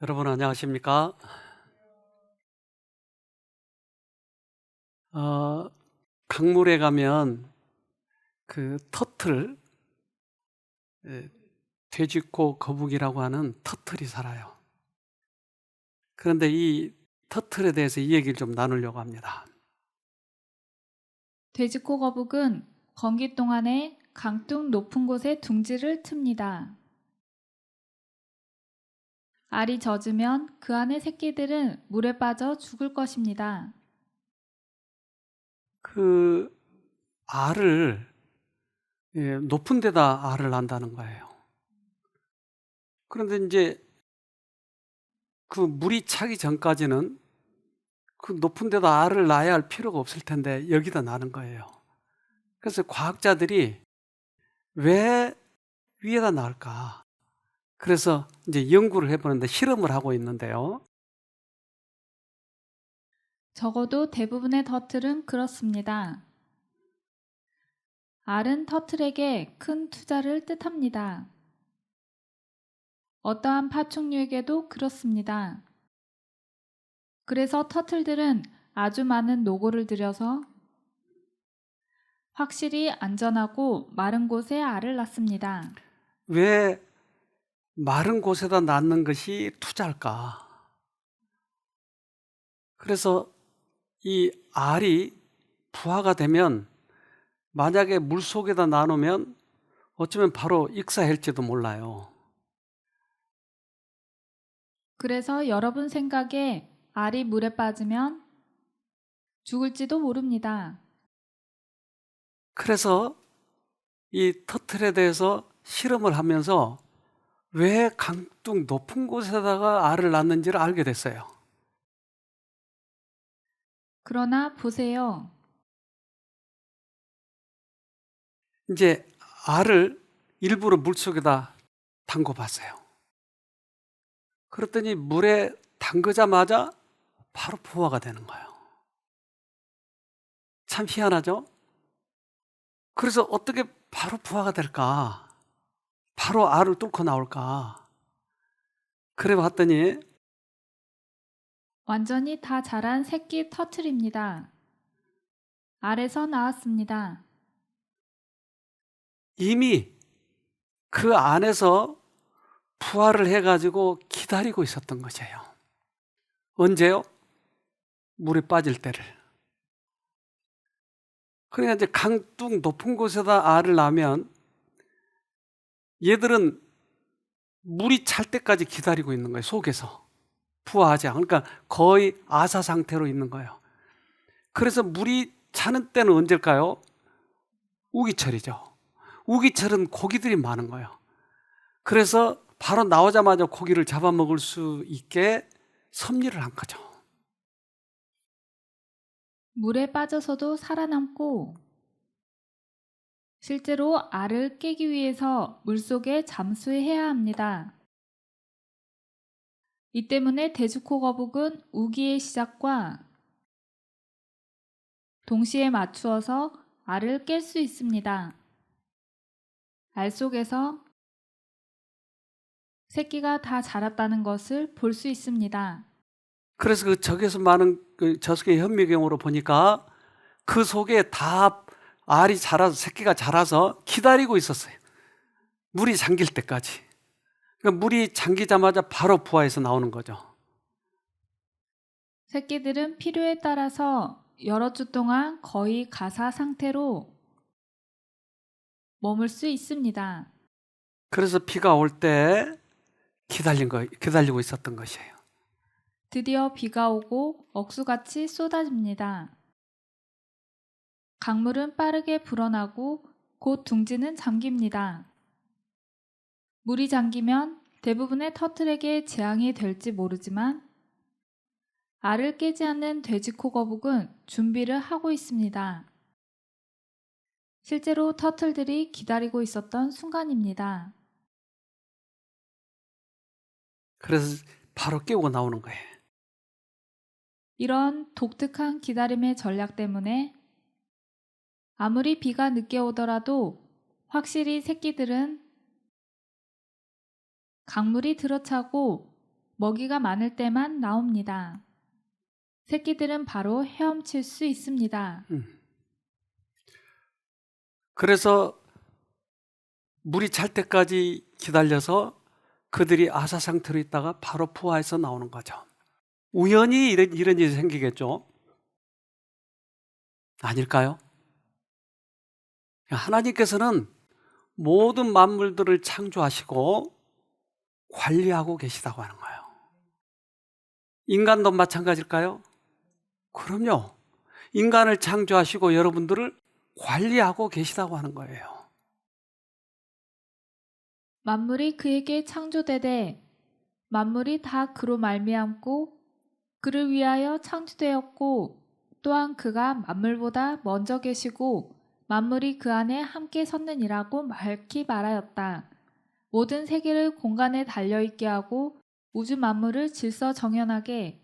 여러분 안녕하십니까? 어, 강물에 가면 그 터틀, 예, 돼지코 거북이라고 하는 터틀이 살아요. 그런데 이 터틀에 대해서 이 얘기를 좀 나누려고 합니다. 돼지코 거북은 건기 동안에 강둑 높은 곳에 둥지를 틉니다. 알이 젖으면 그 안의 새끼들은 물에 빠져 죽을 것입니다. 그 알을 높은 데다 알을 낳는다는 거예요. 그런데 이제 그 물이 차기 전까지는 그 높은 데다 알을 낳아야 할 필요가 없을 텐데 여기다 낳는 거예요. 그래서 과학자들이 왜 위에다 낳을까? 그래서 이제 연구를 해보는데 실험을 하고 있는데요. 적어도 대부분의 터틀은 그렇습니다. 알은 터틀에게 큰 투자를 뜻합니다. 어떠한 파충류에게도 그렇습니다. 그래서 터틀들은 아주 많은 노고를 들여서 확실히 안전하고 마른 곳에 알을 낳습니다. 왜 마른 곳에다 낳는 것이 투자일까? 그래서 이 알이 부화가 되면 만약에 물 속에다 놔놓으면 어쩌면 바로 익사할지도 몰라요. 그래서 여러분 생각에 알이 물에 빠지면 죽을지도 모릅니다. 그래서 이 터틀에 대해서 실험을 하면서 왜 강둑 높은 곳에다가 알을 낳는지를 알게 됐어요. 그러나 보세요. 이제 알을 일부러 물속에다 담궈 봤어요. 그랬더니 물에 담그자마자 바로 부화가 되는 거예요. 참 희한하죠? 그래서 어떻게 바로 부화가 될까? 바로 알을 뚫고 나올까? 그래 봤더니 완전히 다 자란 새끼 터틀입니다. 알에서 나왔습니다. 이미 그 안에서 부화를 해가지고 기다리고 있었던 것이에요. 언제요? 물에 빠질 때를. 그러니까 이제 강둑 높은 곳에다 알을 낳으면 얘들은 물이 찰 때까지 기다리고 있는 거예요, 속에서. 부화하지 않고. 그러니까 거의 아사 상태로 있는 거예요. 그래서 물이 차는 때는 언제일까요? 우기철이죠. 우기철은 고기들이 많은 거예요. 그래서 바로 나오자마자 고기를 잡아먹을 수 있게 섭리를 한 거죠. 물에 빠져서도 살아남고 실제로 알을 깨기 위해서 물속에 잠수해야 합니다. 이 때문에 돼지코 거북은 우기의 시작과 동시에 맞추어서 알을 깰 수 있습니다. 알 속에서 새끼가 다 자랐다는 것을 볼 수 있습니다. 그래서 그 적에서 많은 그 저속의 현미경으로 보니까 그 속에 다 알이 자라서 새끼가 자라서 기다리고 있었어요. 물이 잠길 때까지. 그러니까 물이 잠기자마자 바로 부화해서 나오는 거죠. 새끼들은 필요에 따라서 여러 주 동안 거의 가사 상태로 머물 수 있습니다. 그래서 비가 올 때 기다리고 있었던 것이에요. 드디어 비가 오고 억수같이 쏟아집니다. 강물은 빠르게 불어나고 곧 둥지는 잠깁니다. 물이 잠기면 대부분의 터틀에게 재앙이 될지 모르지만 알을 깨지 않는 돼지코 거북은 준비를 하고 있습니다. 실제로 터틀들이 기다리고 있었던 순간입니다. 그래서 바로 깨고 나오는 거예요. 이런 독특한 기다림의 전략 때문에 아무리 비가 늦게 오더라도 확실히 새끼들은 강물이 들어차고 먹이가 많을 때만 나옵니다. 새끼들은 바로 헤엄칠 수 있습니다. 그래서 물이 찰 때까지 기다려서 그들이 아사 상태로 있다가 바로 부화해서 나오는 거죠. 우연히 이런 일이 생기겠죠? 아닐까요? 하나님께서는 모든 만물들을 창조하시고 관리하고 계시다고 하는 거예요. 인간도 마찬가지일까요? 그럼요. 인간을 창조하시고 여러분들을 관리하고 계시다고 하는 거예요. 만물이 그에게 창조되되 만물이 다 그로 말미암고 그를 위하여 창조되었고 또한 그가 만물보다 먼저 계시고 만물이 그 안에 함께 섰느니라고 밝히 말하였다. 모든 세계를 공간에 달려있게 하고 우주 만물을 질서 정연하게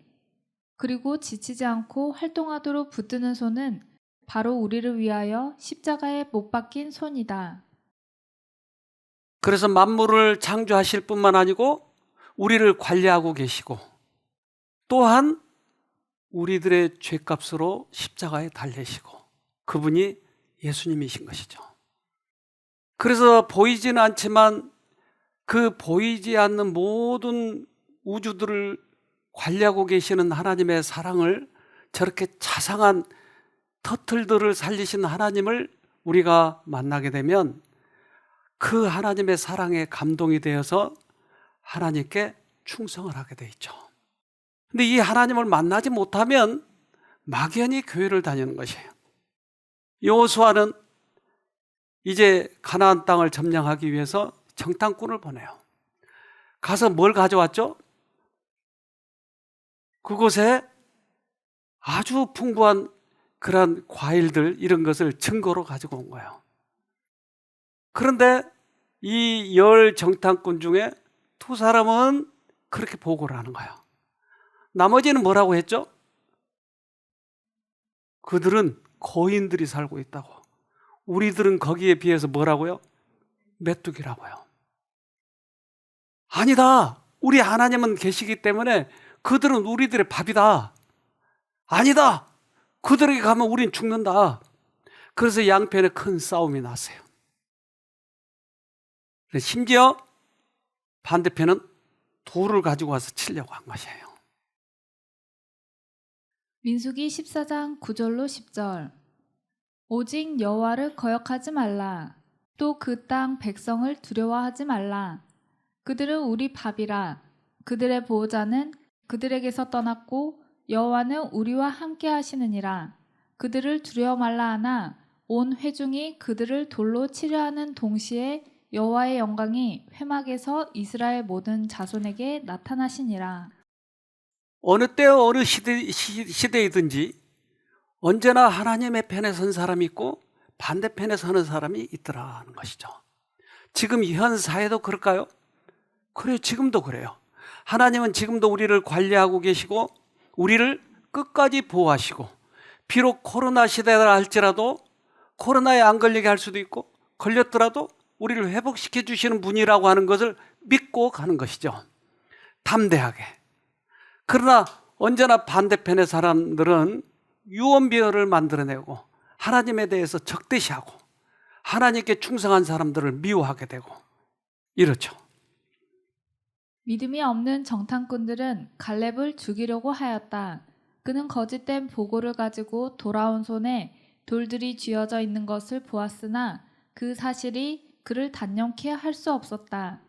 그리고 지치지 않고 활동하도록 붙드는 손은 바로 우리를 위하여 십자가에 못 박힌 손이다. 그래서 만물을 창조하실 뿐만 아니고 우리를 관리하고 계시고 또한 우리들의 죄값으로 십자가에 달리시고 그분이 예수님이신 것이죠. 그래서 보이지는 않지만 그 보이지 않는 모든 우주들을 관리하고 계시는 하나님의 사랑을 저렇게 자상한 터틀들을 살리신 하나님을 우리가 만나게 되면 그 하나님의 사랑에 감동이 되어서 하나님께 충성을 하게 돼 있죠. 근데 이 하나님을 만나지 못하면 막연히 교회를 다니는 것이에요. 여호수아는 이제 가나안 땅을 점령하기 위해서 정탐꾼을 보내요. 가서 뭘 가져왔죠? 그곳에 아주 풍부한 그런 과일들 이런 것을 증거로 가지고 온 거예요. 그런데 이 10 정탐꾼 중에 2 사람은 그렇게 보고를 하는 거예요. 나머지는 뭐라고 했죠? 그들은 거인들이 살고 있다고. 우리들은 거기에 비해서 뭐라고요? 메뚜기라고요. 아니다. 우리 하나님은 계시기 때문에 그들은 우리들의 밥이다. 아니다. 그들에게 가면 우린 죽는다. 그래서 양편에 큰 싸움이 났어요. 심지어 반대편은 돌을 가지고 와서 치려고 한 것이에요. 민수기 14장 9절로 10절. 오직 여호와를 거역하지 말라. 또 그 땅 백성을 두려워하지 말라. 그들은 우리 밥이라. 그들의 보호자는 그들에게서 떠났고 여호와는 우리와 함께 하시느니라. 그들을 두려워 말라 하나 온 회중이 그들을 돌로 치려 하는 동시에 여호와의 영광이 회막에서 이스라엘 모든 자손에게 나타나시니라. 어느 때 어느 시대이든지 언제나 하나님의 편에 선 사람이 있고 반대편에 서는 사람이 있더라는 것이죠. 지금 현 사회도 그럴까요? 그래요. 지금도 그래요. 하나님은 지금도 우리를 관리하고 계시고 우리를 끝까지 보호하시고 비록 코로나 시대라 할지라도 코로나에 안 걸리게 할 수도 있고 걸렸더라도 우리를 회복시켜 주시는 분이라고 하는 것을 믿고 가는 것이죠. 담대하게. 그러나 언제나 반대편의 사람들은 유언비어를 만들어내고 하나님에 대해서 적대시하고 하나님께 충성한 사람들을 미워하게 되고 이렇죠. 믿음이 없는 정탐꾼들은 갈렙을 죽이려고 하였다. 그는 거짓된 보고를 가지고 돌아온 손에 돌들이 쥐어져 있는 것을 보았으나 그 사실이 그를 단념케 할 수 없었다.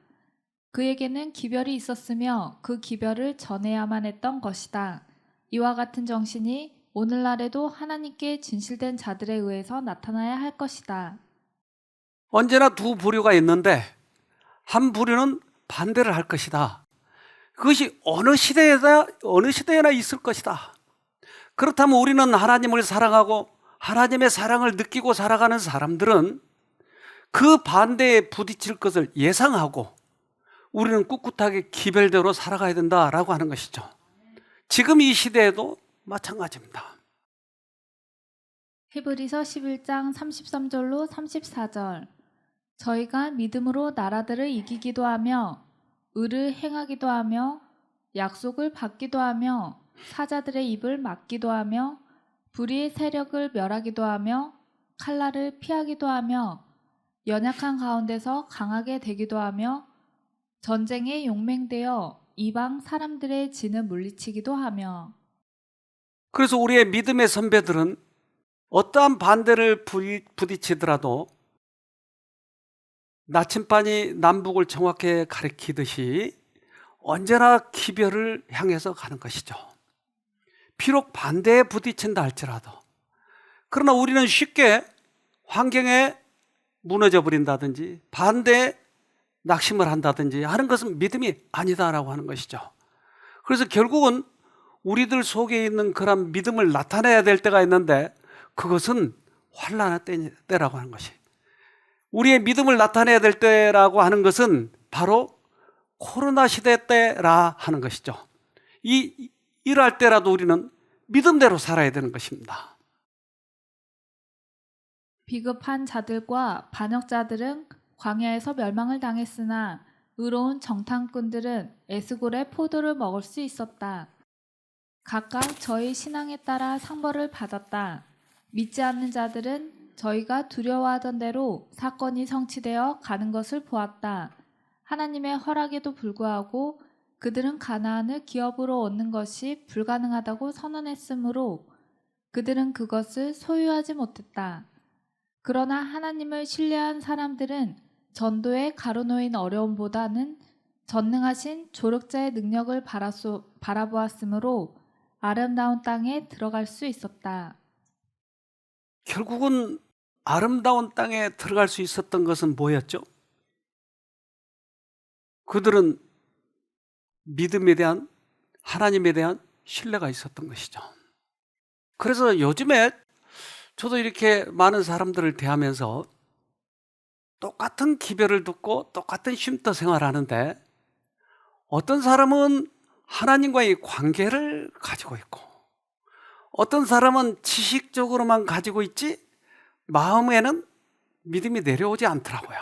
그에게는 기별이 있었으며 그 기별을 전해야만 했던 것이다. 이와 같은 정신이 오늘날에도 하나님께 진실된 자들에 의해서 나타나야 할 것이다. 언제나 2 부류가 있는데 한 부류는 반대를 할 것이다. 그것이 어느 시대에나 있을 것이다. 그렇다면 우리는 하나님을 사랑하고 하나님의 사랑을 느끼고 살아가는 사람들은 그 반대에 부딪힐 것을 예상하고 우리는 꿋꿋하게 기별대로 살아가야 된다라고 하는 것이죠. 지금 이 시대에도 마찬가지입니다. 히브리서 11장 33절로 34절. 저희가 믿음으로 나라들을 이기기도 하며 의를 행하기도 하며 약속을 받기도 하며 사자들의 입을 막기도 하며 불의의 세력을 멸하기도 하며 칼날을 피하기도 하며 연약한 가운데서 강하게 되기도 하며 전쟁에 용맹되어 이방 사람들의 진을 물리치기도 하며. 그래서 우리의 믿음의 선배들은 어떠한 반대를 부딪히더라도 나침반이 남북을 정확하게 가리키듯이 언제나 기별을 향해서 가는 것이죠. 비록 반대에 부딪힌다 할지라도. 그러나 우리는 쉽게 환경에 무너져 버린다든지 반대에 낙심을 한다든지 하는 것은 믿음이 아니다라고 하는 것이죠. 그래서 결국은 우리들 속에 있는 그런 믿음을 나타내야 될 때가 있는데 그것은 환난의 때라고 하는 것이. 우리의 믿음을 나타내야 될 때라고 하는 것은 바로 코로나 시대 때라 하는 것이죠. 이럴 때라도 우리는 믿음대로 살아야 되는 것입니다. 비급한 자들과 반역자들은 광야에서 멸망을 당했으나 의로운 정탐꾼들은 에스골의 포도를 먹을 수 있었다. 각각 저희 신앙에 따라 상벌을 받았다. 믿지 않는 자들은 저희가 두려워하던 대로 사건이 성취되어 가는 것을 보았다. 하나님의 허락에도 불구하고 그들은 가나안을 기업으로 얻는 것이 불가능하다고 선언했으므로 그들은 그것을 소유하지 못했다. 그러나 하나님을 신뢰한 사람들은 전도에 가로놓인 어려움보다는 전능하신 조력자의 능력을 바라보았으므로 아름다운 땅에 들어갈 수 있었다. 결국은 아름다운 땅에 들어갈 수 있었던 것은 뭐였죠? 그들은 믿음에 대한, 하나님에 대한 신뢰가 있었던 것이죠. 그래서 요즘에 저도 이렇게 많은 사람들을 대하면서 똑같은 기별을 듣고 똑같은 쉼터 생활하는데 어떤 사람은 하나님과의 관계를 가지고 있고 어떤 사람은 지식적으로만 가지고 있지 마음에는 믿음이 내려오지 않더라고요.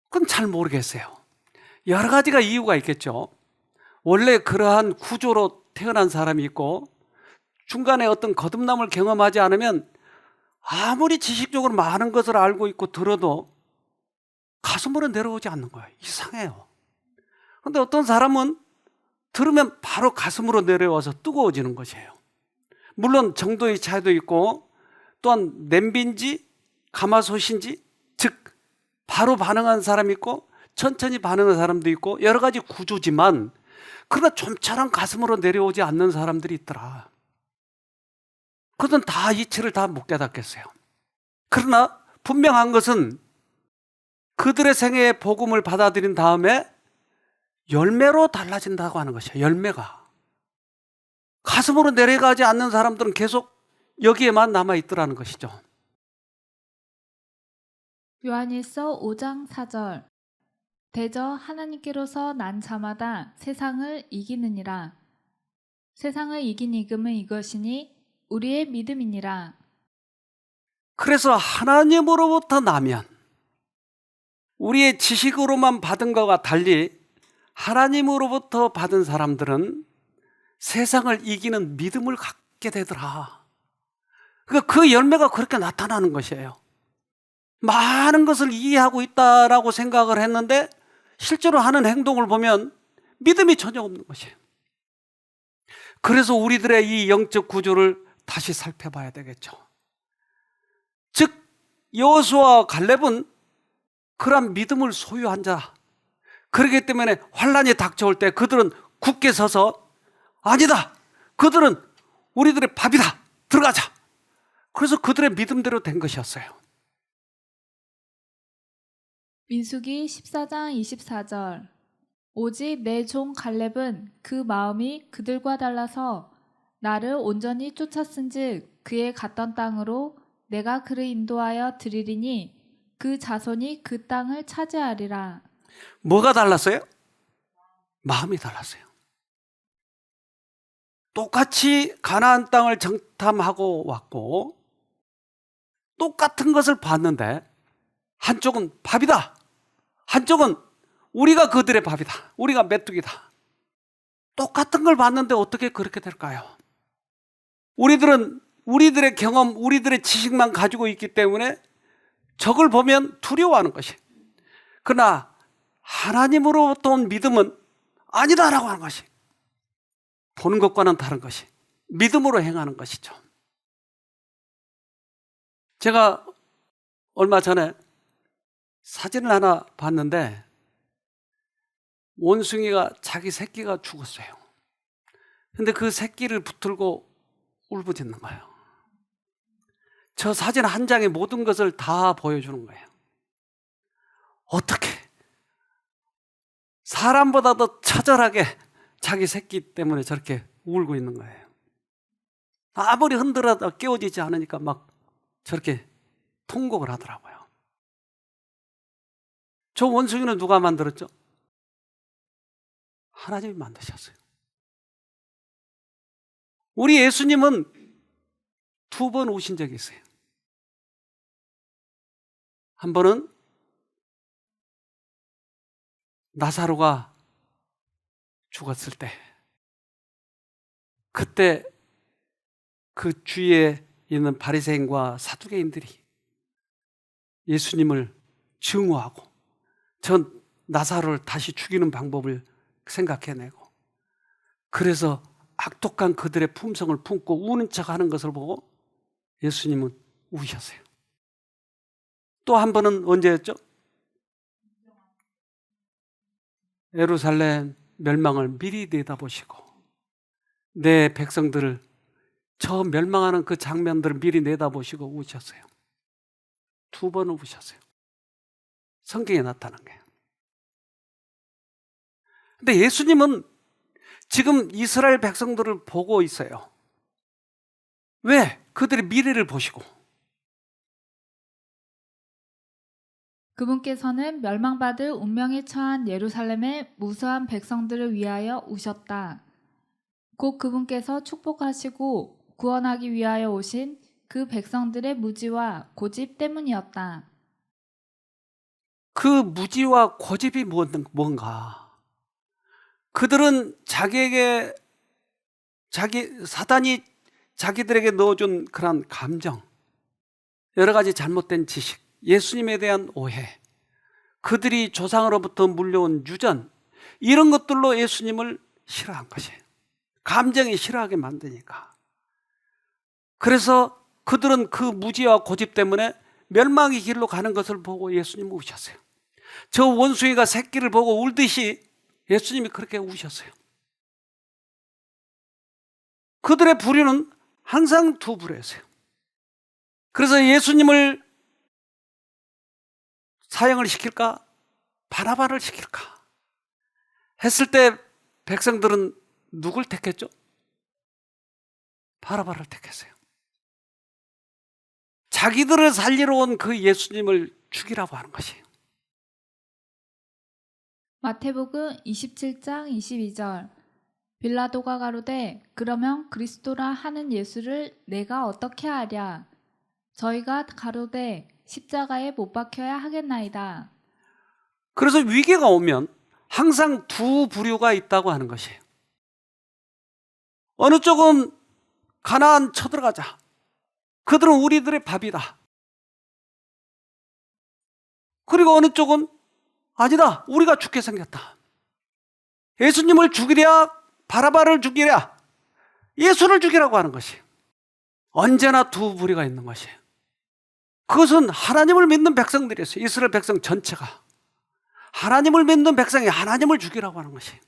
그건 잘 모르겠어요. 여러 가지가 이유가 있겠죠. 원래 그러한 구조로 태어난 사람이 있고 중간에 어떤 거듭남을 경험하지 않으면 아무리 지식적으로 많은 것을 알고 있고 들어도 가슴으로 내려오지 않는 거예요. 이상해요. 그런데 어떤 사람은 들으면 바로 가슴으로 내려와서 뜨거워지는 것이에요. 물론 정도의 차이도 있고 또한 냄비인지 가마솥인지 즉 바로 반응하는 사람이 있고 천천히 반응하는 사람도 있고 여러 가지 구조지만 그러나 좀처럼 가슴으로 내려오지 않는 사람들이 있더라. 그들은 다 이치를 다 못 깨닫겠어요. 그러나 분명한 것은 그들의 생애에 복음을 받아들인 다음에 열매로 달라진다고 하는 것이에요. 열매가. 가슴으로 내려가지 않는 사람들은 계속 여기에만 남아있더라는 것이죠. 요한일서 5장 4절. 대저 하나님께로서 난 자마다 세상을 이기느니라. 세상을 이긴 이금은 이것이니 우리의 믿음이니라. 그래서 하나님으로부터 나면 우리의 지식으로만 받은 것과 달리 하나님으로부터 받은 사람들은 세상을 이기는 믿음을 갖게 되더라. 그러니까 그 열매가 그렇게 나타나는 것이에요. 많은 것을 이해하고 있다라고 생각을 했는데 실제로 하는 행동을 보면 믿음이 전혀 없는 것이에요. 그래서 우리들의 이 영적 구조를 다시 살펴봐야 되겠죠. 즉 여호수아와 갈렙은 그런 믿음을 소유한 자. 그렇기 때문에 환난이 닥쳐올 때 그들은 굳게 서서 아니다. 그들은 우리들의 밥이다. 들어가자. 그래서 그들의 믿음대로 된 것이었어요. 민수기 14장 24절. 오직 내 종 갈렙은 그 마음이 그들과 달라서 나를 온전히 쫓았은즉 그의 갔던 땅으로 내가 그를 인도하여 드리리니 그 자손이 그 땅을 차지하리라. 뭐가 달랐어요? 마음이 달랐어요. 똑같이 가나안 땅을 정탐하고 왔고 똑같은 것을 봤는데 한쪽은 밥이다. 한쪽은 우리가 그들의 밥이다. 우리가 메뚜기다. 똑같은 걸 봤는데 어떻게 그렇게 될까요? 우리들은 우리들의 경험, 우리들의 지식만 가지고 있기 때문에 적을 보면 두려워하는 것이. 그러나 하나님으로부터 온 믿음은 아니다라고 하는 것이. 보는 것과는 다른 것이. 믿음으로 행하는 것이죠. 제가 얼마 전에 사진을 하나 봤는데 원숭이가 자기 새끼가 죽었어요. 근데 그 새끼를 붙들고 울부짖는 거예요. 저 사진 한 장에 모든 것을 다 보여주는 거예요. 어떻게 사람보다 더 처절하게 자기 새끼 때문에 저렇게 울고 있는 거예요. 아무리 흔들어도 깨워지지 않으니까 막 저렇게 통곡을 하더라고요. 저 원숭이는 누가 만들었죠? 하나님이 만드셨어요. 우리 예수님은 2번 오신 적이 있어요. 한 번은 나사로가 죽었을 때, 그때 그 주위에 있는 바리새인과 사두개인들이 예수님을 증오하고 전 나사로를 다시 죽이는 방법을 생각해내고, 그래서 악독한 그들의 품성을 품고 우는 척하는 것을 보고 예수님은 우셨어요. 또 한 번은 언제였죠? 예루살렘 멸망을 미리 내다보시고 내 백성들을, 저 멸망하는 그 장면들을 미리 내다보시고 우셨어요. 2번 우셨어요. 성경에 나타난 거예요. 근데 예수님은 지금 이스라엘 백성들을 보고 있어요. 왜? 그들의 미래를 보시고. 그분께서는 멸망받을 운명에 처한 예루살렘의 무수한 백성들을 위하여 우셨다. 곧 그분께서 축복하시고 구원하기 위하여 오신 그 백성들의 무지와 고집 때문이었다. 그 무지와 고집이 뭔가? 그들은 사단이 자기들에게 넣어준 그런 감정, 여러 가지 잘못된 지식, 예수님에 대한 오해, 그들이 조상으로부터 물려온 유전, 이런 것들로 예수님을 싫어한 것이에요. 감정이 싫어하게 만드니까. 그래서 그들은 그 무지와 고집 때문에 멸망의 길로 가는 것을 보고 예수님은 우셨어요. 저 원숭이가 새끼를 보고 울듯이 예수님이 그렇게 우셨어요. 그들의 부류는 항상 2부류였어요. 그래서 예수님을 사형을 시킬까? 바라바를 시킬까? 했을 때 백성들은 누굴 택했죠? 바라바를 택했어요. 자기들을 살리러 온 그 예수님을 죽이라고 하는 것이에요. 마태복음 27장 22절. 빌라도가 가로되 그러면 그리스도라 하는 예수를 내가 어떻게 하랴? 저희가 가로되 십자가에 못 박혀야 하겠나이다. 그래서 위기가 오면 항상 2부류가 있다고 하는 것이에요. 어느 쪽은 가나안 쳐들어가자. 그들은 우리들의 밥이다. 그리고 어느 쪽은 아니다. 우리가 죽게 생겼다. 예수님을 죽이랴, 바라바를 죽이랴, 예수를 죽이라고 하는 것이에요. 언제나 2부류가 있는 것이에요. 그것은 하나님을 믿는 백성들이었어요. 이스라엘 백성 전체가. 하나님을 믿는 백성이 하나님을 죽이라고 하는 것이에요.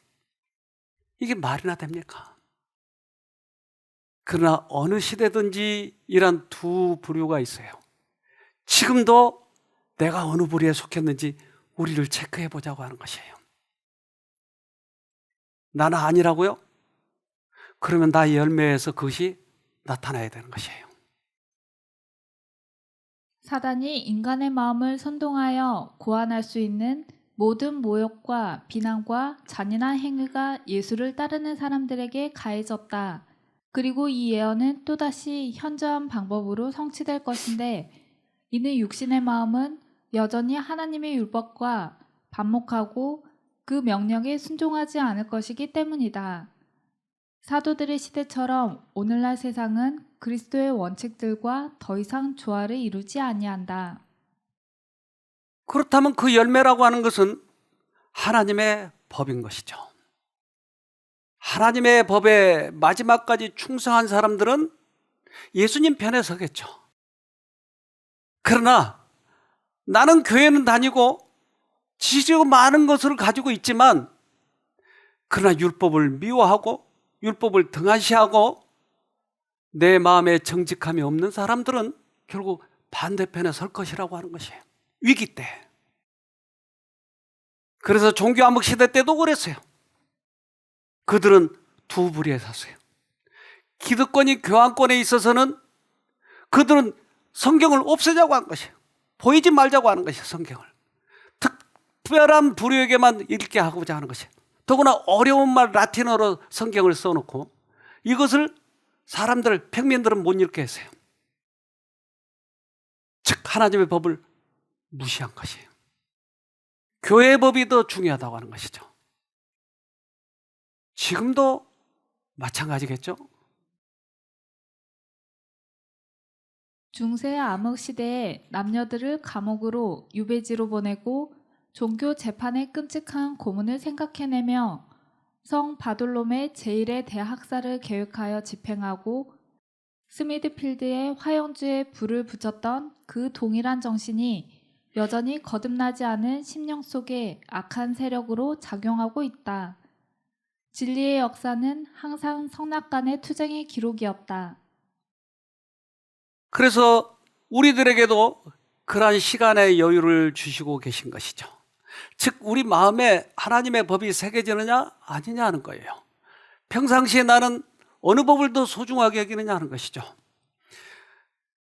이게 말이나 됩니까? 그러나 어느 시대든지 이런 2부류가 있어요. 지금도 내가 어느 부류에 속했는지 우리를 체크해 보자고 하는 것이에요. 나는 아니라고요? 그러면 나의 열매에서 그것이 나타나야 되는 것이에요. 사단이 인간의 마음을 선동하여 고안할 수 있는 모든 모욕과 비난과 잔인한 행위가 예수를 따르는 사람들에게 가해졌다. 그리고 이 예언은 또다시 현저한 방법으로 성취될 것인데, 이는 육신의 마음은 여전히 하나님의 율법과 반목하고 그 명령에 순종하지 않을 것이기 때문이다. 사도들의 시대처럼 오늘날 세상은 그리스도의 원칙들과 더 이상 조화를 이루지 아니한다. 그렇다면 그 열매라고 하는 것은 하나님의 법인 것이죠. 하나님의 법에 마지막까지 충성한 사람들은 예수님 편에 서겠죠. 그러나 나는 교회는 다니고 지식이 많은 것을 가지고 있지만 그러나 율법을 미워하고 율법을 등한시하고 내 마음에 정직함이 없는 사람들은 결국 반대편에 설 것이라고 하는 것이에요. 위기 때. 그래서 종교 암흑 시대 때도 그랬어요. 그들은 두 부류에 섰어요. 기득권이 교황권에 있어서는 그들은 성경을 없애자고 한 것이에요. 보이지 말자고 하는 것이에요. 성경을. 특별한 부류에게만 읽게 하고자 하는 것이에요. 더구나 어려운 말 라틴어로 성경을 써놓고 이것을 사람들, 평민들은 못 읽게 했어요. 즉 하나님의 법을 무시한 것이에요. 교회의 법이 더 중요하다고 하는 것이죠. 지금도 마찬가지겠죠? 중세 암흑 시대에 남녀들을 감옥으로 유배지로 보내고 종교 재판의 끔찍한 고문을 생각해내며 성 바돌롬의 제1의 대학살을 계획하여 집행하고 스미드필드의 화영주에 불을 붙였던 그 동일한 정신이 여전히 거듭나지 않은 심령 속에 악한 세력으로 작용하고 있다. 진리의 역사는 항상 성낙간의 투쟁의 기록이었다. 그래서 우리들에게도 그러한 시간의 여유를 주시고 계신 것이죠. 즉 우리 마음에 하나님의 법이 새겨지느냐 아니냐 하는 거예요. 평상시에 나는 어느 법을 더 소중하게 여기느냐 하는 것이죠.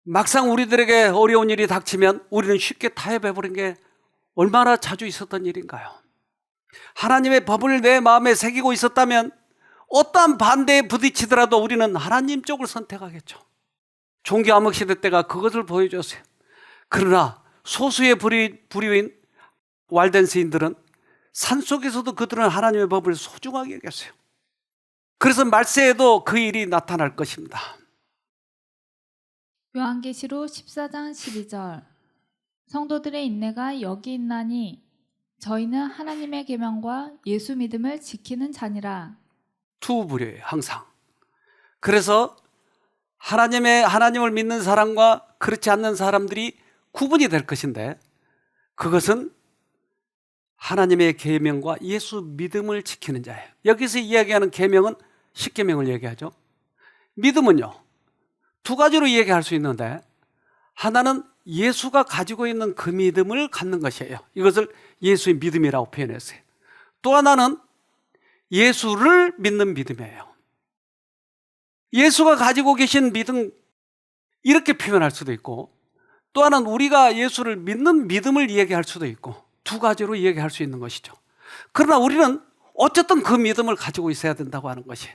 막상 우리들에게 어려운 일이 닥치면 우리는 쉽게 타협해버린 게 얼마나 자주 있었던 일인가요? 하나님의 법을 내 마음에 새기고 있었다면 어떠한 반대에 부딪히더라도 우리는 하나님 쪽을 선택하겠죠. 종교 암흑 시대 때가 그것을 보여줬어요. 그러나 소수의 부류인 왈덴스인들은 산속에서도 그들은 하나님의 법을 소중하게 여겼어요. 그래서 말세에도 그 일이 나타날 것입니다. 요한계시록 14장 12절 성도들의 인내가 여기 있나니 저희는 하나님의 계명과 예수 믿음을 지키는 자니라. 두 부류예요, 항상. 그래서 하나님을 믿는 사람과 그렇지 않는 사람들이 구분이 될 것인데 그것은 하나님의 계명과 예수 믿음을 지키는 자예요. 여기서 이야기하는 계명은 십계명을 얘기하죠. 믿음은요, 두 가지로 얘기할 수 있는데 하나는 예수가 가지고 있는 그 믿음을 갖는 것이에요. 이것을 예수의 믿음이라고 표현했어요. 또 하나는 예수를 믿는 믿음이에요. 예수가 가지고 계신 믿음 이렇게 표현할 수도 있고 또 하나는 우리가 예수를 믿는 믿음을 얘기할 수도 있고 두 가지로 얘기할 수 있는 것이죠. 그러나 우리는 어쨌든 그 믿음을 가지고 있어야 된다고 하는 것이에요.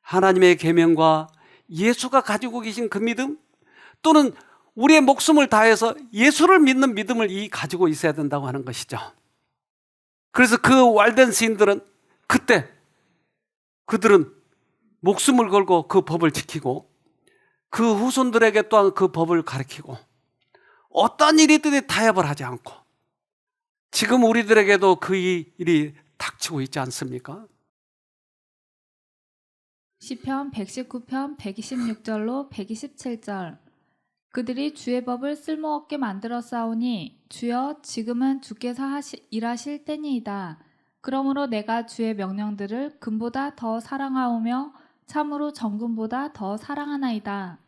하나님의 계명과 예수가 가지고 계신 그 믿음 또는 우리의 목숨을 다해서 예수를 믿는 믿음을 가지고 있어야 된다고 하는 것이죠. 그래서 그 왈덴스인들은 그때 그들은 목숨을 걸고 그 법을 지키고 그 후손들에게 또한 그 법을 가르치고 어떤 일이든지 타협을 하지 않고 지금 우리들에게도 그 일이 닥치고 있지 않습니까? 시편 119편 126절로 127절 그들이 주의 법을 쓸모없게 만들어 싸우니 주여 지금은 주께서 일하실 때니이다. 그러므로 내가 주의 명령들을 금보다 더 사랑하오며 참으로 정금보다 더 사랑하나이다.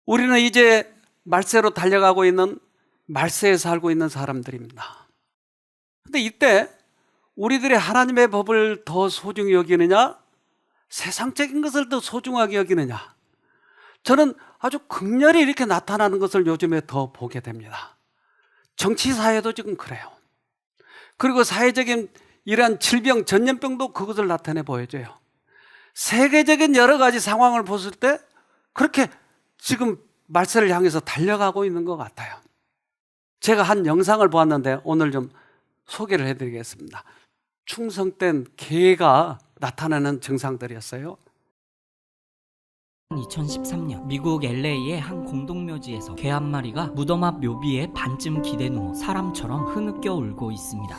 우리는 이제 말세로 달려가고 있는 말세에 살고 있는 사람들입니다. 그런데 이때 우리들이 하나님의 법을 더 소중히 여기느냐 세상적인 것을 더 소중하게 여기느냐 저는 아주 극렬히 이렇게 나타나는 것을 요즘에 더 보게 됩니다. 정치 사회도 지금 그래요. 그리고 사회적인 이러한 질병, 전염병도 그것을 나타내 보여줘요. 세계적인 여러 가지 상황을 봤을 때 그렇게 지금 말세를 향해서 달려가고 있는 것 같아요. 제가 한 영상을 보았는데 오늘 좀 소개를 해드리겠습니다. 충성된 개가 나타나는 증상들이었어요. 2013년 미국 LA의 한 공동묘지에서 개 한 마리가 무덤 앞 묘비에 반쯤 기대 누워 사람처럼 흐느껴 울고 있습니다.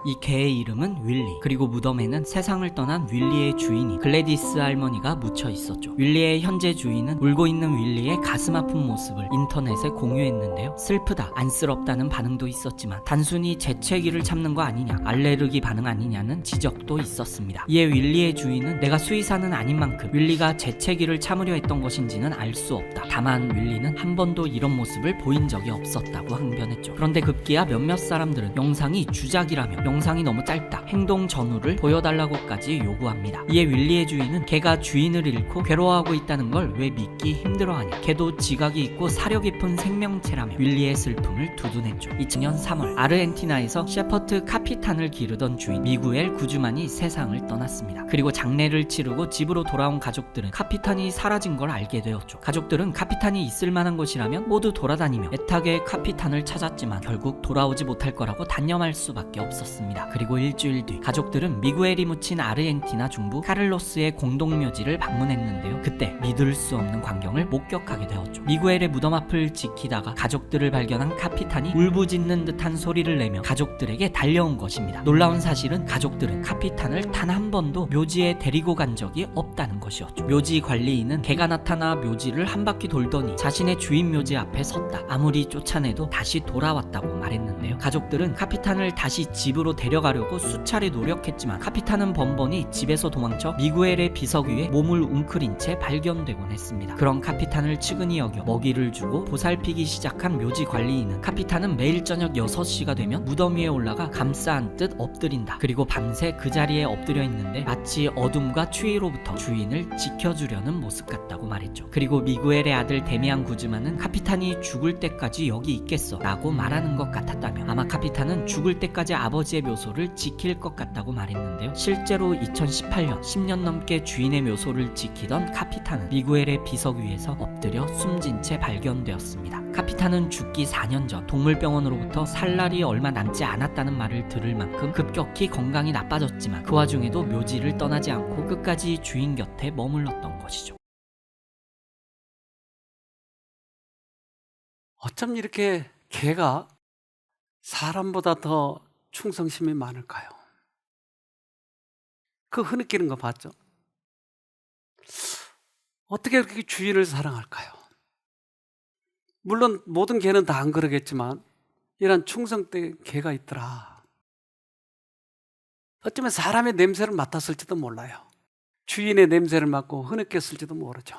이 개의 이름은 윌리. 그리고 무덤에는 세상을 떠난 윌리의 주인이 글래디스 할머니가 묻혀 있었죠. 윌리의 현재 주인은 울고 있는 윌리의 가슴 아픈 모습을 인터넷에 공유했는데요. 슬프다, 안쓰럽다는 반응도 있었지만 단순히 재채기를 참는 거 아니냐, 알레르기 반응 아니냐는 지적도 있었습니다. 이에 윌리의 주인은 내가 수의사는 아닌 만큼 윌리가 재채기를 참으려 했던 것인지는 알 수 없다. 다만 윌리는 한 번도 이런 모습을 보인 적이 없었다고 항변했죠. 그런데 급기야 몇몇 사람들은 영상이 주작이라며 영상이 너무 짧다, 행동 전후를 보여달라고까지 요구합니다. 이에 윌리의 주인은 개가 주인을 잃고 괴로워하고 있다는 걸 왜 믿기 힘들어하냐, 개도 지각이 있고 사려 깊은 생명체라며 윌리의 슬픔을 두둔했죠. 2000년 3월 아르헨티나에서 셰퍼드 카피탄을 기르던 주인 미구엘 구즈만이 세상을 떠났습니다. 그리고 장례를 치르고 집으로 돌아온 가족들은 카피탄이 사라진 걸 알게 되었죠. 가족들은 카피탄이 있을 만한 곳이라면 모두 돌아다니며 애타게 카피탄을 찾았지만 결국 돌아오지 못할 거라고 단념할 수밖에 없었습니다. 그리고 일주일 뒤 가족들은 미구엘이 묻힌 아르헨티나 중부 카를로스의 공동묘지를 방문했는데요. 그때 믿을 수 없는 광경을 목격하게 되었죠. 미구엘의 무덤 앞을 지키다가 가족들을 발견한 카피탄이 울부짖는 듯한 소리를 내며 가족들에게 달려온 것입니다. 놀라운 사실은 가족들은 카피탄을 단 한 번도 묘지에 데리고 간 적이 없다는 것이었죠. 묘지 관리인은 개가 나타나 묘지를 한 바퀴 돌더니 자신의 주인 묘지 앞에 섰다, 아무리 쫓아내도 다시 돌아왔다고 말했는데요. 가족들은 카피탄을 다시 집으로 데려가려고 수차례 노력했지만 카피탄은 번번이 집에서 도망쳐 미구엘의 비석 위에 몸을 웅크린 채 발견되곤 했습니다. 그런 카피탄을 측은히 여겨 먹이를 주고 보살피기 시작한 묘지 관리인은 카피탄은 매일 저녁 6시가 되면 무덤 위에 올라가 감싸 안듯 엎드린다, 그리고 밤새 그 자리에 엎드려 있는데 마치 어둠과 추위로부터 주인을 지켜주려는 모습 같다고 말했죠. 그리고 미구엘의 아들 데미안 구즈만은 카피탄이 죽을 때까지 여기 있겠어 라고 말하는 것 같았다며 아마 카피탄은 죽을 때까지 아버지의 묘소를 지킬 것 같다고 말했는데요. 실제로 2018년 10년 넘게 주인의 묘소를 지키던 카피탄은 미구엘의 비석 위에서 엎드려 숨진 채 발견되었습니다. 카피탄은 죽기 4년 전 동물병원으로부터 살 날이 얼마 남지 않았다는 말을 들을 만큼 급격히 건강이 나빠졌지만 그 와중에도 묘지를 떠나지 않고 끝까지 주인 곁에 머물렀던 것이죠. 어쩜 이렇게 개가 사람보다 더 충성심이 많을까요? 그 흐느끼는 거 봤죠? 어떻게 그렇게 주인을 사랑할까요? 물론 모든 개는 다 안 그러겠지만 이런 충성된 개가 있더라. 어쩌면 사람의 냄새를 맡았을지도 몰라요. 주인의 냄새를 맡고 흐느꼈을지도 모르죠.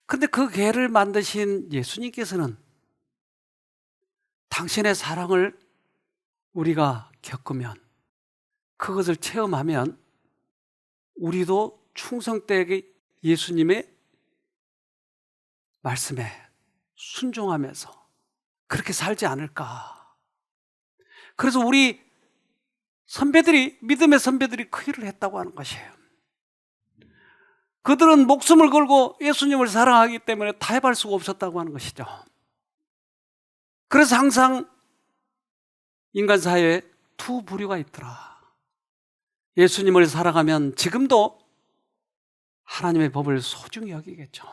근데 그 개를 만드신 예수님께서는 당신의 사랑을 우리가 겪으면, 그것을 체험하면 우리도 충성되게 예수님의 말씀에 순종하면서 그렇게 살지 않을까. 그래서 우리 선배들이, 믿음의 선배들이 그 일을 했다고 하는 것이에요. 그들은 목숨을 걸고 예수님을 사랑하기 때문에 타협할 수가 없었다고 하는 것이죠. 그래서 항상 인간 사회에 두 부류가 있더라. 예수님을 사랑하면 지금도 하나님의 법을 소중히 여기겠죠.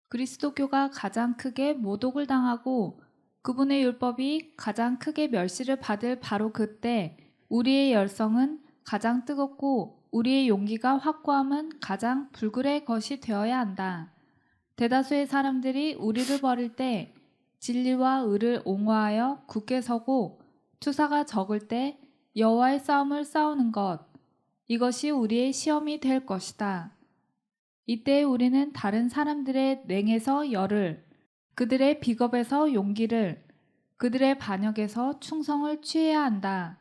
그리스도교가 가장 크게 모독을 당하고 그분의 율법이 가장 크게 멸시를 받을 바로 그때 우리의 열성은 가장 뜨겁고 우리의 용기가 확고함은 가장 불굴의 것이 되어야 한다. 대다수의 사람들이 우리를 버릴 때 진리와 의를 옹호하여 굳게 서고 투사가 적을 때 여호와의 싸움을 싸우는 것, 이것이 우리의 시험이 될 것이다. 이때 우리는 다른 사람들의 냉에서 열을, 그들의 비겁에서 용기를, 그들의 반역에서 충성을 취해야 한다.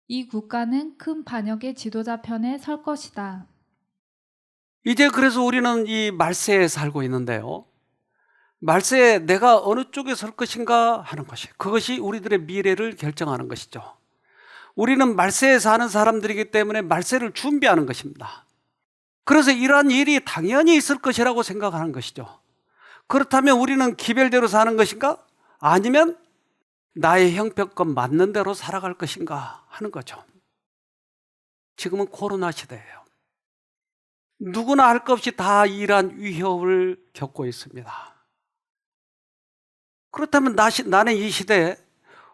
이 국가는 큰 반역의 지도자 편에 설 것이다. 이제 그래서 우리는 이 말세에 살고 있는데요. 말세에 내가 어느 쪽에 설 것인가 하는 것이, 그것이 우리들의 미래를 결정하는 것이죠. 우리는 말세에 사는 사람들이기 때문에 말세를 준비하는 것입니다. 그래서 이러한 일이 당연히 있을 것이라고 생각하는 것이죠. 그렇다면 우리는 기별대로 사는 것인가? 아니면 나의 형편껏 맞는 대로 살아갈 것인가 하는 거죠. 지금은 코로나 시대예요. 누구나 할 것 없이 다 이러한 위협을 겪고 있습니다. 그렇다면 나는 이 시대에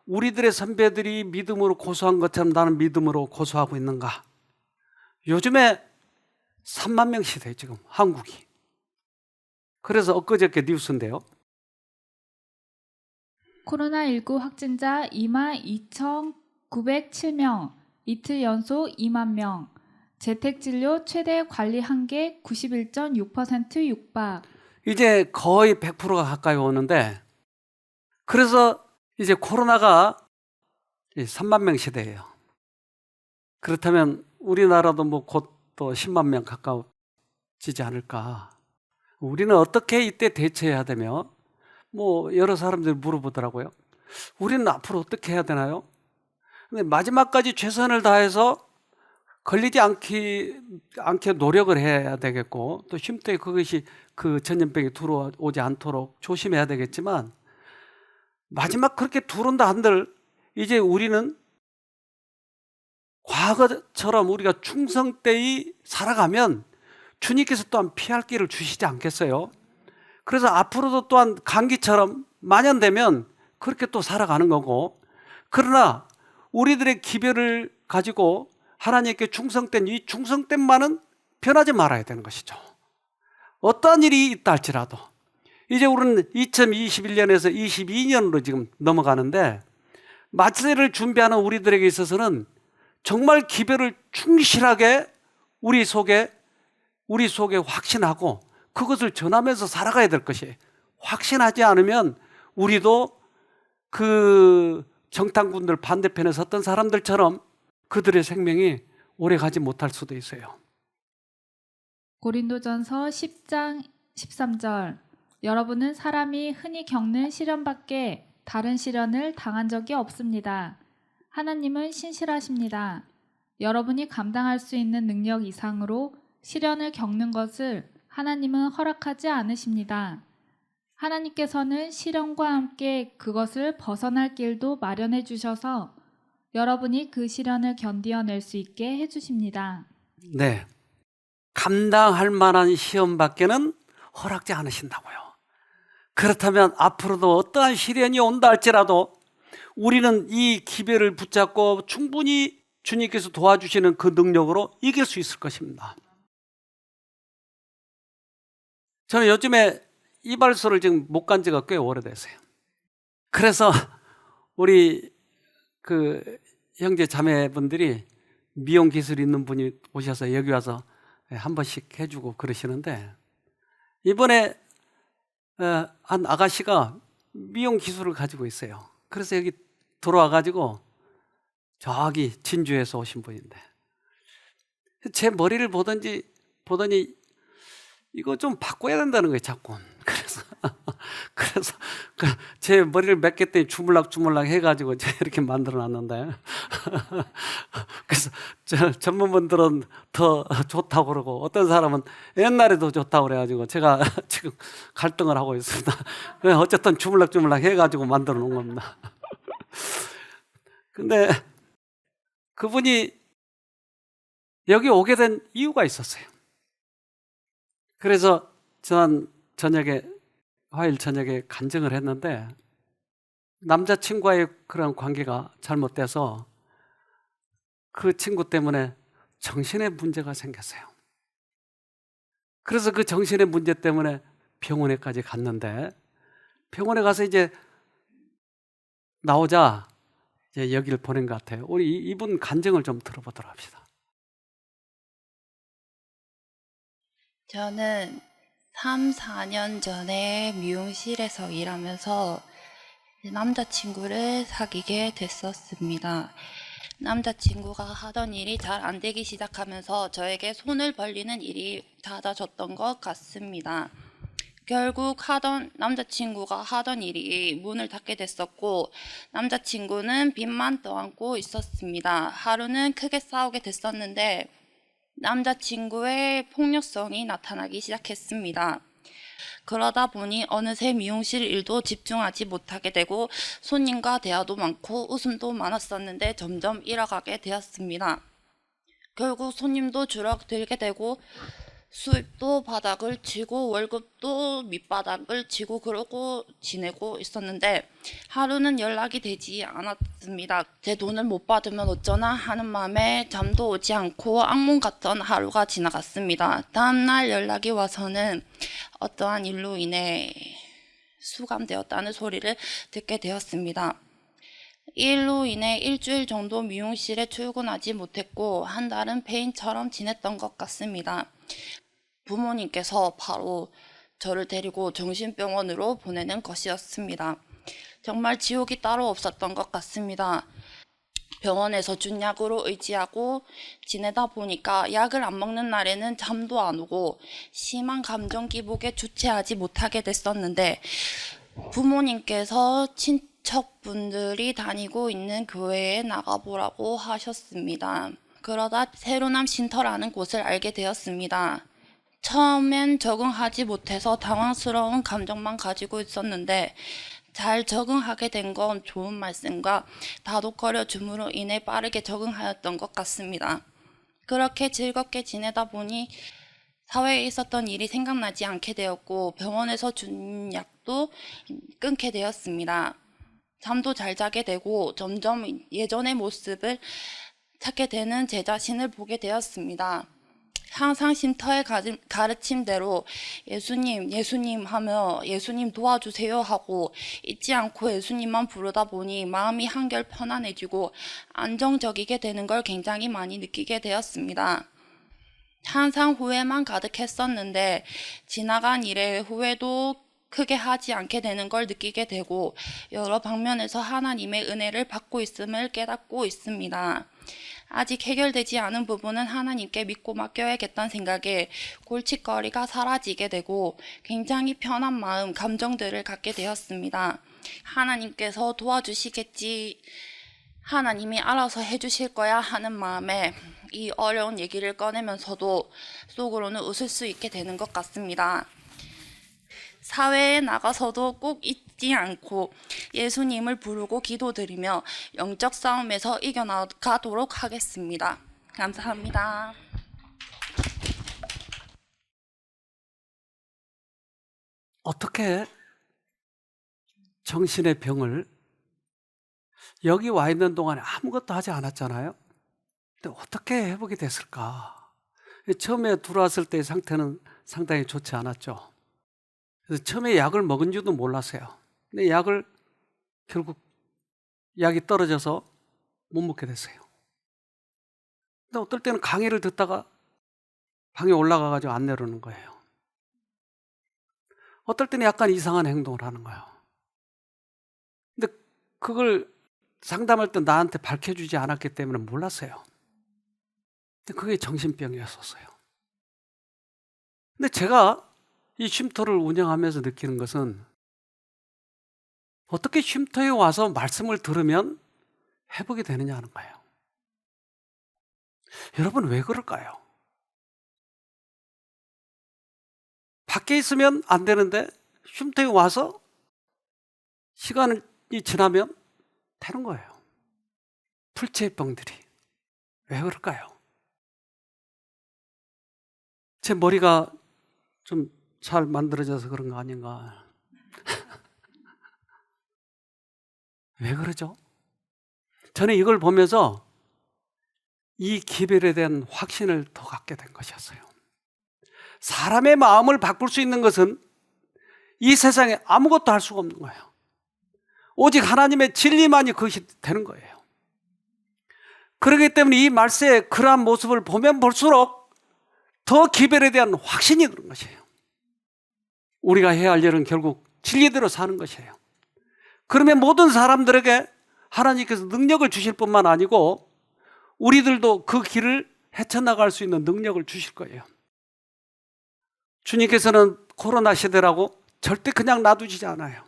우리들의 선배들이 믿음으로 고소한 것처럼 나는 믿음으로 고소하고 있는가? 요즘에 3만 명 시대예요, 지금 한국이. 그래서 엊그저께 뉴스인데요. 코로나19 확진자 22,907명, 이틀 연속 2만 명, 재택진료 최대 관리 한계 91.6% 육박. 이제 거의 100%가 가까이 오는데, 그래서 이제 코로나가 3만 명 시대예요. 그렇다면 우리나라도 뭐 곧 또 10만 명 가까워지지 않을까. 우리는 어떻게 이때 대처해야 되며, 뭐 여러 사람들이 물어보더라고요. 우리는 앞으로 어떻게 해야 되나요? 근데 마지막까지 최선을 다해서 걸리지 않게 노력을 해야 되겠고, 또 쉼터에 그것이 그 전염병이 들어오지 않도록 조심해야 되겠지만, 마지막 그렇게 들어온다 한들 이제 우리는 과거처럼 우리가 충성되이 살아가면 주님께서 또한 피할 길을 주시지 않겠어요? 그래서 앞으로도 또한 감기처럼 만연되면 그렇게 또 살아가는 거고, 그러나 우리들의 기별을 가지고 하나님께 충성된 이 충성됨만은 변하지 말아야 되는 것이죠. 어떠한 일이 있다 할지라도 이제 우리는 2021년에서 22년으로 지금 넘어가는데, 마지막을 준비하는 우리들에게 있어서는 정말 기별을 충실하게 우리 속에 확신하고 그것을 전하면서 살아가야 될 것이, 확신하지 않으면 우리도 그 정탐꾼들 반대편에 섰던 사람들처럼 그들의 생명이 오래 가지 못할 수도 있어요. 고린도전서 10장 13절. 여러분은 사람이 흔히 겪는 시련밖에 다른 시련을 당한 적이 없습니다. 하나님은 신실하십니다. 여러분이 감당할 수 있는 능력 이상으로 시련을 겪는 것을 하나님은 허락하지 않으십니다. 하나님께서는 시련과 함께 그것을 벗어날 길도 마련해 주셔서 여러분이 그 시련을 견디어낼 수 있게 해주십니다. 네, 감당할 만한 시험밖에는 허락지 않으신다고요. 그렇다면 앞으로도 어떠한 시련이 온다 할지라도 우리는 이 기별을 붙잡고 충분히 주님께서 도와주시는 그 능력으로 이길 수 있을 것입니다. 저는 요즘에 이발소를 지금 못 간 지가 꽤 오래됐어요. 그래서 우리 그 형제 자매분들이 미용 기술 있는 분이 오셔서 여기 와서 한 번씩 해주고 그러시는데, 이번에 한 아가씨가 미용 기술을 가지고 있어요. 그래서 여기 들어와가지고 저기 진주에서 오신 분인데 제 머리를 보더니 이거 좀 바꿔야 된다는 거예요, 자꾸. 그래서 제 머리를 몇 개 때문에 주물락 해가지고 제가 이렇게 만들어 놨는데 그래서 전문분들은 더 좋다고 그러고 어떤 사람은 옛날에도 좋다고 그래가지고 제가 지금 갈등을 하고 있습니다. 어쨌든 주물락 해가지고 만들어 놓은 겁니다. 근데 그분이 여기 오게 된 이유가 있었어요. 그래서 지난 화요일 저녁에 간증을 했는데, 남자친구와의 그런 관계가 잘못돼서 그 친구 때문에 정신의 문제가 생겼어요. 그래서 그 정신의 문제 때문에 병원에까지 갔는데, 병원에 가서 이제 나오자 이제 여기를 보낸 것 같아요. 우리 이분 간증을 좀 들어보도록 합시다. 저는 3, 4년 전에 미용실에서 일하면서 남자친구를 사귀게 됐었습니다. 남자친구가 하던 일이 잘 안 되기 시작하면서 저에게 손을 벌리는 일이 잦아졌던 것 같습니다. 결국 남자친구가 하던 일이 문을 닫게 됐었고, 남자친구는 빚만 떠안고 있었습니다. 하루는 크게 싸우게 됐었는데 남자친구의 폭력성이 나타나기 시작했습니다. 그러다 보니 어느새 미용실 일도 집중하지 못하게 되고 손님과 대화도 많고 웃음도 많았었는데 점점 잃어가게 되었습니다. 결국 손님도 줄어들게 되고 수입도 바닥을 치고 월급도 밑바닥을 치고 그러고 지내고 있었는데 하루는 연락이 되지 않았습니다. 제 돈을 못 받으면 어쩌나 하는 마음에 잠도 오지 않고 악몽 같던 하루가 지나갔습니다. 다음날 연락이 와서는 어떠한 일로 인해 수감되었다는 소리를 듣게 되었습니다. 이 일로 인해 일주일 정도 미용실에 출근하지 못했고 한 달은 폐인처럼 지냈던 것 같습니다. 부모님께서 바로 저를 데리고 정신병원으로 보내는 것이었습니다. 정말 지옥이 따로 없었던 것 같습니다. 병원에서 준 약으로 의지하고 지내다 보니까 약을 안 먹는 날에는 잠도 안 오고 심한 감정 기복에 주체하지 못하게 됐었는데 부모님께서 친척분들이 다니고 있는 교회에 나가보라고 하셨습니다. 그러다 새로남 쉼터라는 곳을 알게 되었습니다. 처음엔 적응하지 못해서 당황스러운 감정만 가지고 있었는데 잘 적응하게 된 건 좋은 말씀과 다독거려 줌으로 인해 빠르게 적응하였던 것 같습니다. 그렇게 즐겁게 지내다 보니 사회에 있었던 일이 생각나지 않게 되었고 병원에서 준 약도 끊게 되었습니다. 잠도 잘 자게 되고 점점 예전의 모습을 찾게 되는 제 자신을 보게 되었습니다. 항상 쉼터의 가르침대로 예수님 하며 예수님 도와주세요 하고 잊지 않고 예수님만 부르다 보니 마음이 한결 편안해지고 안정적이게 되는 걸 굉장히 많이 느끼게 되었습니다. 항상 후회만 가득했었는데 지나간 일에 후회도 크게 하지 않게 되는 걸 느끼게 되고 여러 방면에서 하나님의 은혜를 받고 있음을 깨닫고 있습니다. 아직 해결되지 않은 부분은 하나님께 믿고 맡겨야겠다는 생각에 골칫거리가 사라지게 되고 굉장히 편한 마음, 감정들을 갖게 되었습니다. 하나님께서 도와주시겠지, 하나님이 알아서 해주실 거야 하는 마음에 이 어려운 얘기를 꺼내면서도 속으로는 웃을 수 있게 되는 것 같습니다. 사회에 나가서도 꼭 잊지 않고 예수님을 부르고 기도드리며 영적 싸움에서 이겨나가도록 하겠습니다. 감사합니다. 어떻게 정신의 병을 여기 와 있는 동안에 아무것도 하지 않았잖아요. 근데 어떻게 회복이 됐을까? 처음에 들어왔을 때의 상태는 상당히 좋지 않았죠. 그래서 처음에 약을 먹은 줄도 몰랐어요. 근데 결국 약이 떨어져서 못 먹게 됐어요. 근데 어떨 때는 강의를 듣다가 방에 올라가가지고 안 내려오는 거예요. 어떨 때는 약간 이상한 행동을 하는 거예요. 근데 그걸 상담할 때 나한테 밝혀주지 않았기 때문에 몰랐어요. 근데 그게 정신병이었었어요. 근데 제가 이 쉼터를 운영하면서 느끼는 것은 어떻게 쉼터에 와서 말씀을 들으면 회복이 되느냐 하는 거예요. 여러분 왜 그럴까요? 밖에 있으면 안 되는데 쉼터에 와서 시간이 지나면 되는 거예요. 풀체병들이. 왜 그럴까요? 제 머리가 좀 잘 만들어져서 그런 거 아닌가. 왜 그러죠? 저는 이걸 보면서 이 기별에 대한 확신을 더 갖게 된 것이었어요. 사람의 마음을 바꿀 수 있는 것은 이 세상에 아무것도 할 수가 없는 거예요. 오직 하나님의 진리만이 그것이 되는 거예요. 그렇기 때문에 이 말세의 그러한 모습을 보면 볼수록 더 기별에 대한 확신이 드는 것이에요. 우리가 해야 할 일은 결국 진리대로 사는 것이에요. 그러면 모든 사람들에게 하나님께서 능력을 주실 뿐만 아니고 우리들도 그 길을 헤쳐나갈 수 있는 능력을 주실 거예요. 주님께서는 코로나 시대라고 절대 그냥 놔두지 않아요.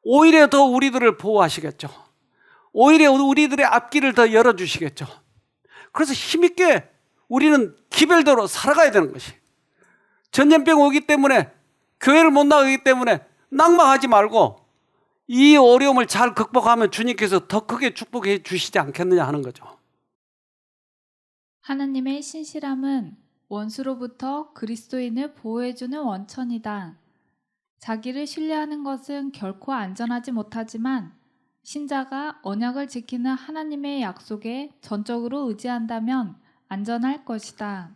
오히려 더 우리들을 보호하시겠죠. 오히려 우리들의 앞길을 더 열어주시겠죠. 그래서 힘있게 우리는 기별대로 살아가야 되는 것이. 전염병 오기 때문에 교회를 못 나가기 때문에 낙망하지 말고 이 어려움을 잘 극복하면 주님께서 더 크게 축복해 주시지 않겠느냐 하는 거죠. 하나님의 신실함은 원수로부터 그리스도인을 보호해주는 원천이다. 자기를 신뢰하는 것은 결코 안전하지 못하지만 신자가 언약을 지키는 하나님의 약속에 전적으로 의지한다면 안전할 것이다.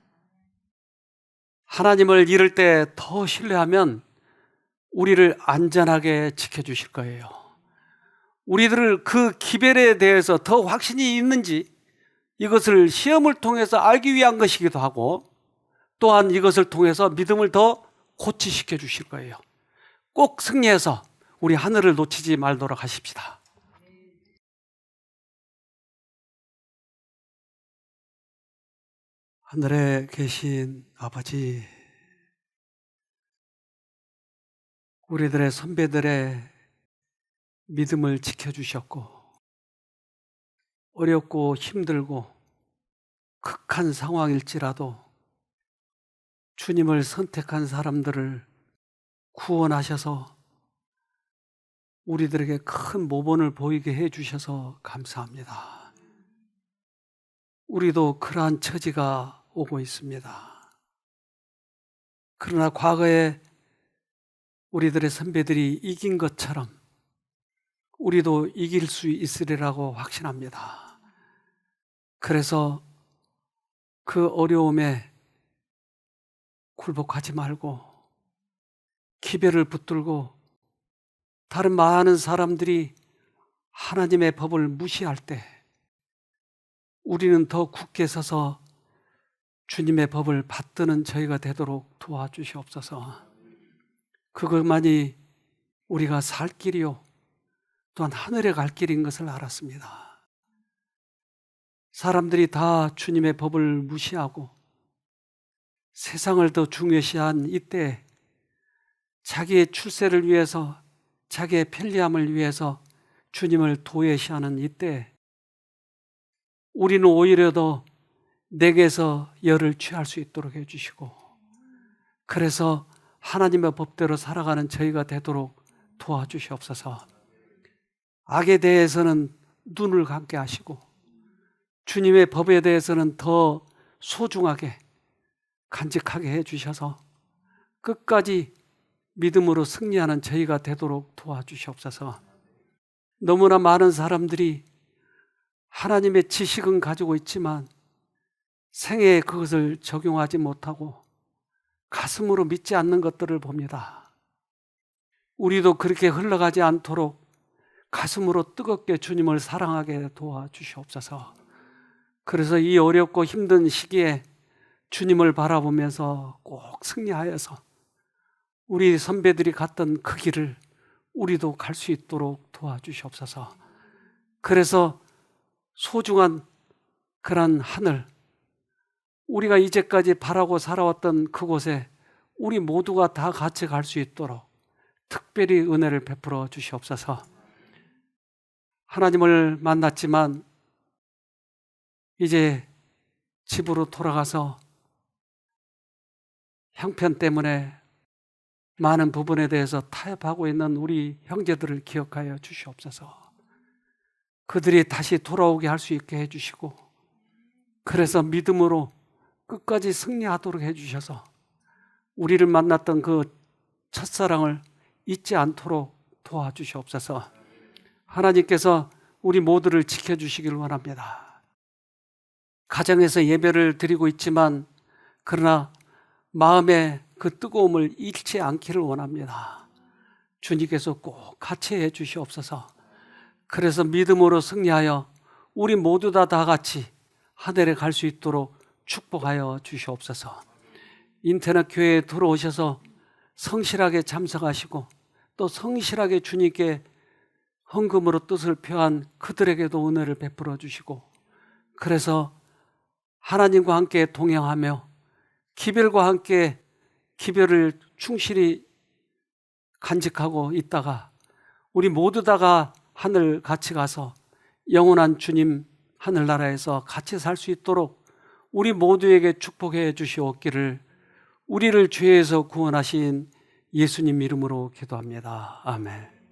하나님을 잃을 때 더 신뢰하면 우리를 안전하게 지켜주실 거예요. 우리들을 그 기별에 대해서 더 확신이 있는지 이것을 시험을 통해서 알기 위한 것이기도 하고 또한 이것을 통해서 믿음을 더 고치시켜 주실 거예요. 꼭 승리해서 우리 하늘을 놓치지 말도록 하십시다. 하늘에 계신 아버지, 우리들의 선배들의 믿음을 지켜주셨고 어렵고 힘들고 극한 상황일지라도 주님을 선택한 사람들을 구원하셔서 우리들에게 큰 모본을 보이게 해주셔서 감사합니다. 우리도 그러한 처지가 오고 있습니다. 그러나 과거에 우리들의 선배들이 이긴 것처럼 우리도 이길 수 있으리라고 확신합니다. 그래서 그 어려움에 굴복하지 말고 기별을 붙들고 다른 많은 사람들이 하나님의 법을 무시할 때 우리는 더 굳게 서서 주님의 법을 받드는 저희가 되도록 도와주시옵소서. 그것만이 우리가 살 길이요 또한 하늘에 갈 길인 것을 알았습니다. 사람들이 다 주님의 법을 무시하고 세상을 더 중요시한 이때 자기의 출세를 위해서 자기의 편리함을 위해서 주님을 도외시하는 이때 우리는 오히려 더 내게서 열을 취할 수 있도록 해주시고 그래서 하나님의 법대로 살아가는 저희가 되도록 도와주시옵소서. 악에 대해서는 눈을 감게 하시고 주님의 법에 대해서는 더 소중하게 간직하게 해주셔서 끝까지 믿음으로 승리하는 저희가 되도록 도와주시옵소서. 너무나 많은 사람들이 하나님의 지식은 가지고 있지만 생애에 그것을 적용하지 못하고 가슴으로 믿지 않는 것들을 봅니다. 우리도 그렇게 흘러가지 않도록 가슴으로 뜨겁게 주님을 사랑하게 도와주시옵소서. 그래서 이 어렵고 힘든 시기에 주님을 바라보면서 꼭 승리하여서 우리 선배들이 갔던 그 길을 우리도 갈 수 있도록 도와주시옵소서. 그래서 소중한 그런 하늘, 우리가 이제까지 바라고 살아왔던 그곳에 우리 모두가 다 같이 갈 수 있도록 특별히 은혜를 베풀어 주시옵소서. 하나님을 만났지만 이제 집으로 돌아가서 형편 때문에 많은 부분에 대해서 타협하고 있는 우리 형제들을 기억하여 주시옵소서. 그들이 다시 돌아오게 할 수 있게 해주시고 그래서 믿음으로 끝까지 승리하도록 해주셔서 우리를 만났던 그 첫사랑을 잊지 않도록 도와주시옵소서. 하나님께서 우리 모두를 지켜주시길 원합니다. 가정에서 예배를 드리고 있지만 그러나 마음의 그 뜨거움을 잃지 않기를 원합니다. 주님께서 꼭 같이 해 주시옵소서. 그래서 믿음으로 승리하여 우리 모두 다 같이 하늘에 갈 수 있도록 축복하여 주시옵소서. 인터넷 교회에 들어오셔서 성실하게 참석하시고 또 성실하게 주님께 헌금으로 뜻을 표한 그들에게도 은혜를 베풀어 주시고 그래서 하나님과 함께 동행하며 기별과 함께 기별을 충실히 간직하고 있다가 우리 모두 다가 하늘 같이 가서 영원한 주님 하늘나라에서 같이 살 수 있도록 우리 모두에게 축복해 주시옵기를 우리를 죄에서 구원하신 예수님 이름으로 기도합니다. 아멘.